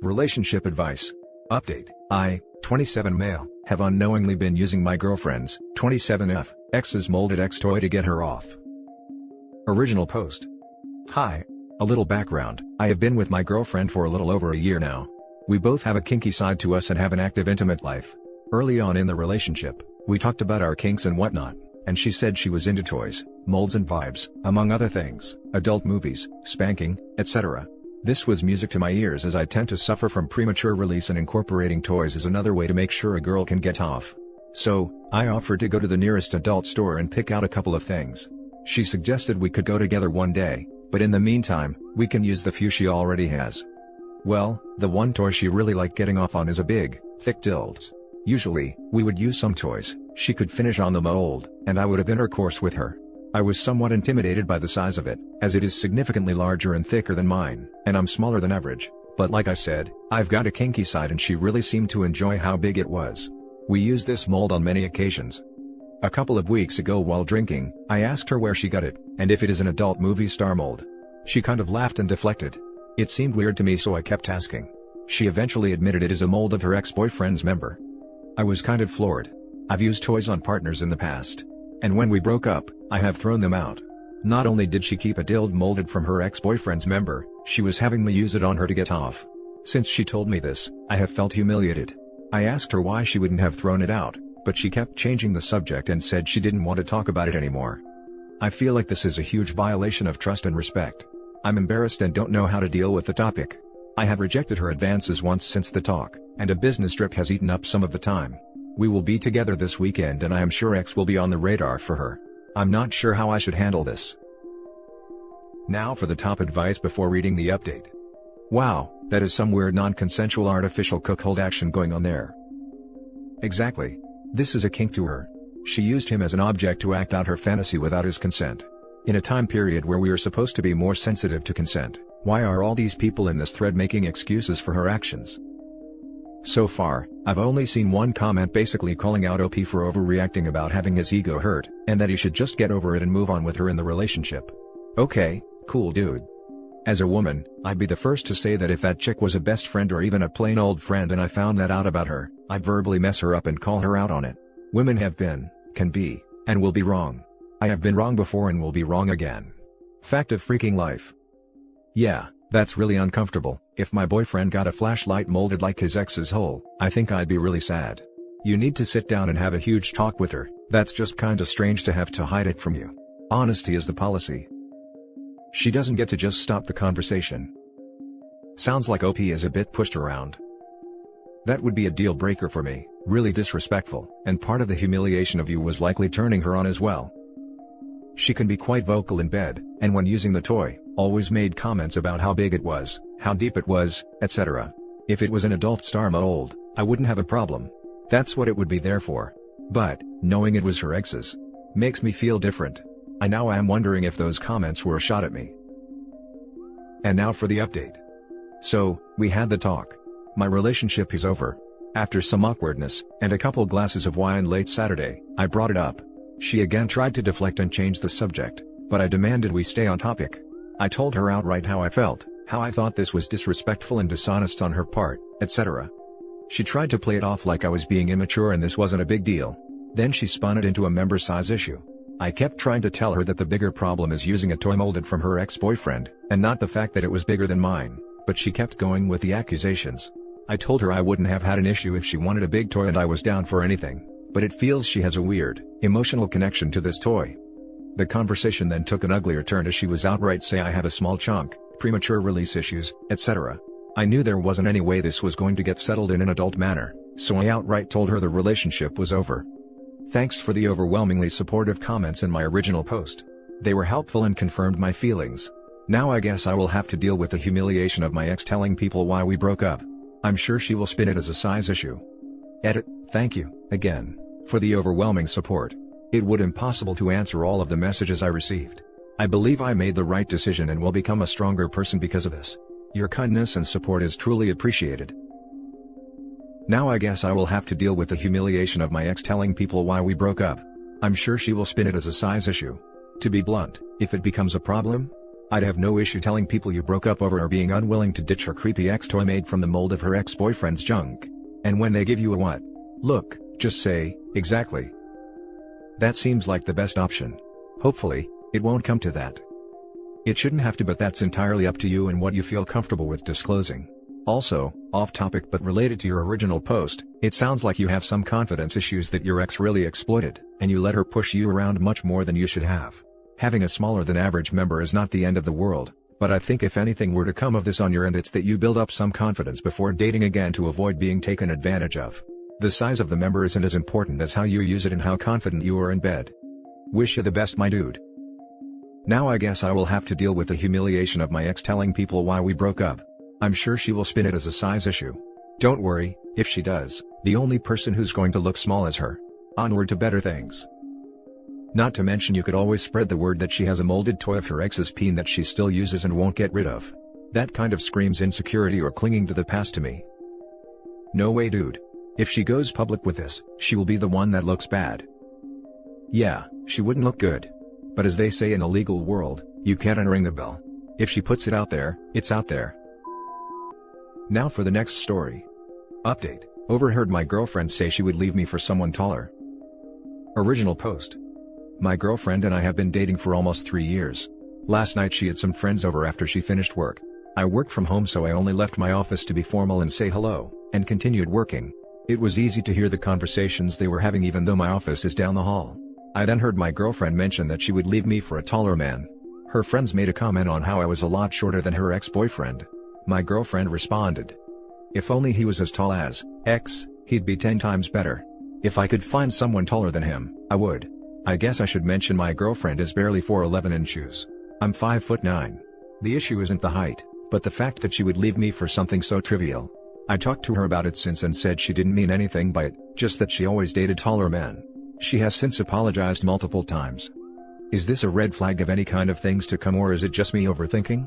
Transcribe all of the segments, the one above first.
Relationship advice. Update. I, 27 male, have unknowingly been using my girlfriend's, 27F, ex's molded X toy to get her off. Original post. Hi. A little background, I have been with my girlfriend for a little over a year now. We both have a kinky side to us and have an active intimate life. Early on in the relationship, we talked about our kinks and whatnot, and she said she was into toys, molds and vibes, among other things, adult movies, spanking, etc. This was music to my ears as I tend to suffer from premature release, and incorporating toys is another way to make sure a girl can get off. So, I offered to go to the nearest adult store and pick out a couple of things. She suggested we could go together one day, but in the meantime, we can use the few she already has. Well, the one toy she really liked getting off on is a big, thick dildo. Usually, we would use some toys she could finish on the mold, and I would have intercourse with her. I was somewhat intimidated by the size of it, as it is significantly larger and thicker than mine, and I'm smaller than average, but like I said, I've got a kinky side and she really seemed to enjoy how big it was. We used this mold on many occasions. A couple of weeks ago while drinking, I asked her where she got it, and if it is an adult movie star mold. She kind of laughed and deflected. It seemed weird to me, so I kept asking. She eventually admitted it is a mold of her ex-boyfriend's member. I was kind of floored. I've used toys on partners in the past, and when we broke up, I have thrown them out. Not only did she keep a dildo molded from her ex-boyfriend's member, she was having me use it on her to get off. Since she told me this, I have felt humiliated. I asked her why she wouldn't have thrown it out, but she kept changing the subject and said she didn't want to talk about it anymore. I feel like this is a huge violation of trust and respect. I'm embarrassed and don't know how to deal with the topic. I have rejected her advances once since the talk, and a business trip has eaten up some of the time. We will be together this weekend and I am sure X will be on the radar for her. I'm not sure how I should handle this. Now for the top advice before reading the update. Wow, that is some weird non-consensual artificial cuckold action going on there. Exactly. This is a kink to her. She used him as an object to act out her fantasy without his consent. In a time period where we are supposed to be more sensitive to consent, why are all these people in this thread making excuses for her actions? So far, I've only seen one comment basically calling out OP for overreacting about having his ego hurt, and that he should just get over it and move on with her in the relationship. Okay, cool dude. As a woman, I'd be the first to say that if that chick was a best friend or even a plain old friend and I found that out about her, I'd verbally mess her up and call her out on it. Women have been, can be, and will be wrong. I have been wrong before and will be wrong again. Fact of freaking life. Yeah, that's really uncomfortable. If my boyfriend got a flashlight molded like his ex's hole, I think I'd be really sad. You need to sit down and have a huge talk with her. That's just kinda strange to have to hide it from you. Honesty is the policy. She doesn't get to just stop the conversation. Sounds like OP is a bit pushed around. That would be a deal breaker for me, really disrespectful, and part of the humiliation of you was likely turning her on as well. She can be quite vocal in bed, and when using the toy, always made comments about how big it was, how deep it was, etc. If it was an adult star mold, I wouldn't have a problem. That's what it would be there for. But, knowing it was her ex's, makes me feel different. I now am wondering if those comments were a shot at me. And now for the update. So, we had the talk. My relationship is over. After some awkwardness, and a couple glasses of wine late Saturday, I brought it up. She again tried to deflect and change the subject, but I demanded we stay on topic. I told her outright how I felt, how I thought this was disrespectful and dishonest on her part, etc. She tried to play it off like I was being immature and this wasn't a big deal. Then she spun it into a member size issue. I kept trying to tell her that the bigger problem is using a toy molded from her ex-boyfriend, and not the fact that it was bigger than mine, but she kept going with the accusations. I told her I wouldn't have had an issue if she wanted a big toy and I was down for anything, but it feels she has a weird, emotional connection to this toy. The conversation then took an uglier turn as she was outright say I have a small chunk, premature release issues, etc. I knew there wasn't any way this was going to get settled in an adult manner, so I outright told her the relationship was over. Thanks for the overwhelmingly supportive comments in my original post. They were helpful and confirmed my feelings. Now I guess I will have to deal with the humiliation of my ex telling people why we broke up. I'm sure she will spin it as a size issue. Edit. Thank you, again, for the overwhelming support. It would impossible to answer all of the messages I received. I believe I made the right decision and will become a stronger person because of this. Your kindness and support is truly appreciated. Now I guess I will have to deal with the humiliation of my ex telling people why we broke up. I'm sure she will spin it as a size issue. To be blunt, if it becomes a problem, I'd have no issue telling people you broke up over her being unwilling to ditch her creepy ex-toy made from the mold of her ex-boyfriend's junk. And when they give you a what? Look, just say, exactly. That seems like the best option. Hopefully, it won't come to that. It shouldn't have to, but that's entirely up to you and what you feel comfortable with disclosing. Also, off topic but related to your original post, it sounds like you have some confidence issues that your ex really exploited, and you let her push you around much more than you should have. Having a smaller than average member is not the end of the world, but I think if anything were to come of this on your end, it's that you build up some confidence before dating again to avoid being taken advantage of. The size of the member isn't as important as how you use it and how confident you are in bed. Wish you the best, my dude. Now I guess I will have to deal with the humiliation of my ex telling people why we broke up. I'm sure she will spin it as a size issue. Don't worry, if she does, the only person who's going to look small is her. Onward to better things. Not to mention you could always spread the word that she has a molded toy of her ex's peen that she still uses and won't get rid of. That kind of screams insecurity or clinging to the past to me. No way, dude. If she goes public with this, she will be the one that looks bad. Yeah, she wouldn't look good. But as they say in the legal world, you can't unring the bell. If she puts it out there, it's out there. Now for the next story. Update: overheard my girlfriend say she would leave me for someone taller. Original post. My girlfriend and I have been dating for almost 3 years. Last night she had some friends over after she finished work. I work from home, so I only left my office to be formal and say hello, and continued working. It was easy to hear the conversations they were having even though my office is down the hall. I then heard my girlfriend mention that she would leave me for a taller man. Her friends made a comment on how I was a lot shorter than her ex-boyfriend. My girlfriend responded, "If only he was as tall as X, he'd be 10 times better. If I could find someone taller than him, I would." I guess I should mention my girlfriend is barely 4'11" in shoes. I'm 5'9". The issue isn't the height, but the fact that she would leave me for something so trivial. I talked to her about it since and said she didn't mean anything by it, just that she always dated taller men. She has since apologized multiple times. Is this a red flag of any kind of things to come, or is it just me overthinking?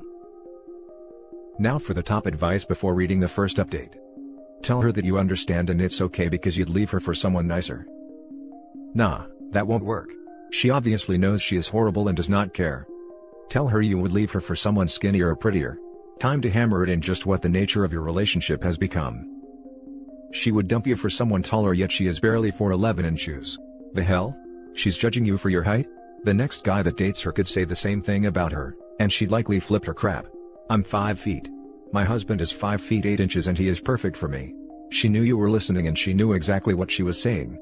Now for the top advice before reading the first update. Tell her that you understand and it's okay because you'd leave her for someone nicer. Nah, that won't work. She obviously knows she is horrible and does not care. Tell her you would leave her for someone skinnier or prettier. Time to hammer it in just what the nature of your relationship has become. She would dump you for someone taller, yet she is barely 4'11" in shoes. The hell? She's judging you for your height? The next guy that dates her could say the same thing about her, and she'd likely flip her crap. I'm 5 feet. My husband is 5 feet 8 inches and he is perfect for me. She knew you were listening and she knew exactly what she was saying.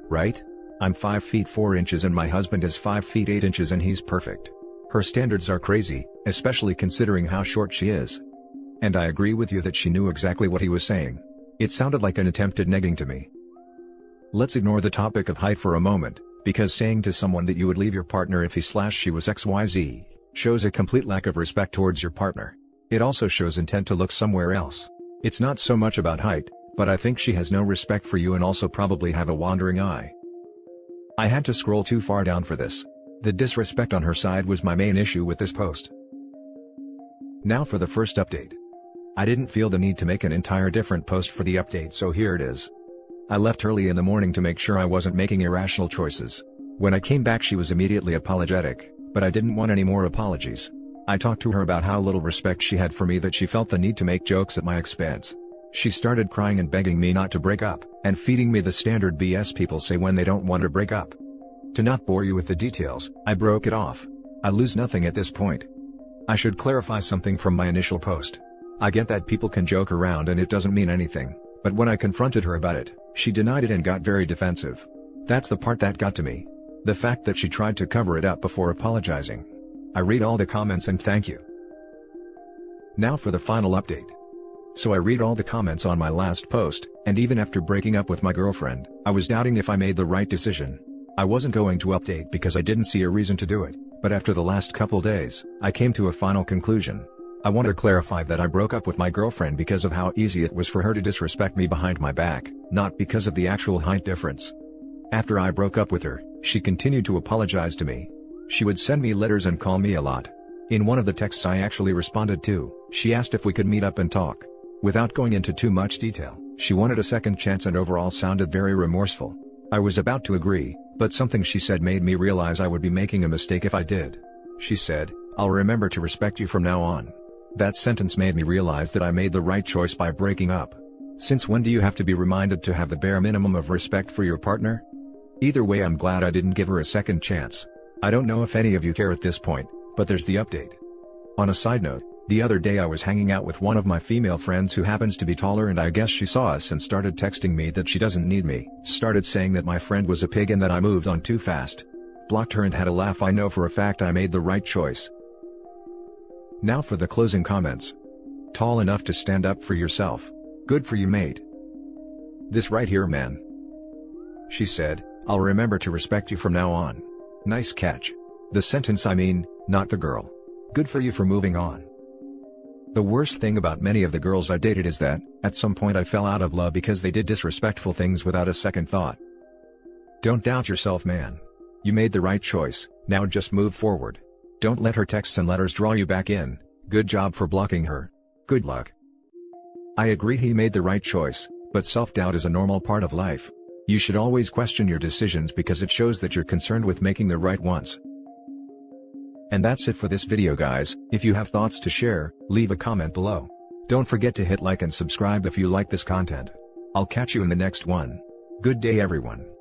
Right? I'm 5 feet 4 inches and my husband is 5 feet 8 inches and he's perfect. Her standards are crazy, especially considering how short she is. And I agree with you that she knew exactly what he was saying. It sounded like an attempted negging to me. Let's ignore the topic of height for a moment, because saying to someone that you would leave your partner if he/she was XYZ, shows a complete lack of respect towards your partner. It also shows intent to look somewhere else. It's not so much about height, but I think she has no respect for you and also probably have a wandering eye. I had to scroll too far down for this. The disrespect on her side was my main issue with this post. Now for the first update. I didn't feel the need to make an entire different post for the update, so here it is. I left early in the morning to make sure I wasn't making irrational choices. When I came back she was immediately apologetic, but I didn't want any more apologies. I talked to her about how little respect she had for me, that she felt the need to make jokes at my expense. She started crying and begging me not to break up, and feeding me the standard BS people say when they don't want to break up. To not bore you with the details, I broke it off. I lose nothing at this point. I should clarify something from my initial post. I get that people can joke around and it doesn't mean anything, but when I confronted her about it, she denied it and got very defensive. That's the part that got to me. The fact that she tried to cover it up before apologizing. I read all the comments and thank you. Now for the final update. So I read all the comments on my last post, and even after breaking up with my girlfriend, I was doubting if I made the right decision. I wasn't going to update because I didn't see a reason to do it, but after the last couple days, I came to a final conclusion. I want to clarify that I broke up with my girlfriend because of how easy it was for her to disrespect me behind my back, not because of the actual height difference. After I broke up with her, she continued to apologize to me. She would send me letters and call me a lot. In one of the texts I actually responded to, she asked if we could meet up and talk. Without going into too much detail, she wanted a second chance and overall sounded very remorseful. I was about to agree, but something she said made me realize I would be making a mistake if I did. She said, I'll remember to respect you from now on. That sentence made me realize that I made the right choice by breaking up. Since when do you have to be reminded to have the bare minimum of respect for your partner? Either way, I'm glad I didn't give her a second chance. I don't know if any of you care at this point, but there's the update. On a side note, the other day I was hanging out with one of my female friends who happens to be taller, and I guess she saw us and started texting me that she doesn't need me, started saying that my friend was a pig and that I moved on too fast. Blocked her and had a laugh. I know for a fact I made the right choice. Now for the closing comments. Tall enough to stand up for yourself. Good for you, mate. This right here, man. She said, I'll remember to respect you from now on. Nice catch. The sentence, I mean, not the girl. Good for you for moving on. The worst thing about many of the girls I dated is that, at some point I fell out of love because they did disrespectful things without a second thought. Don't doubt yourself, man. You made the right choice, now just move forward. Don't let her texts and letters draw you back in. Good job for blocking her. Good luck. I agree he made the right choice, but self-doubt is a normal part of life. You should always question your decisions because it shows that you're concerned with making the right ones. And that's it for this video, guys. If you have thoughts to share, leave a comment below. Don't forget to hit like and subscribe if you like this content. I'll catch you in the next one. Good day, everyone.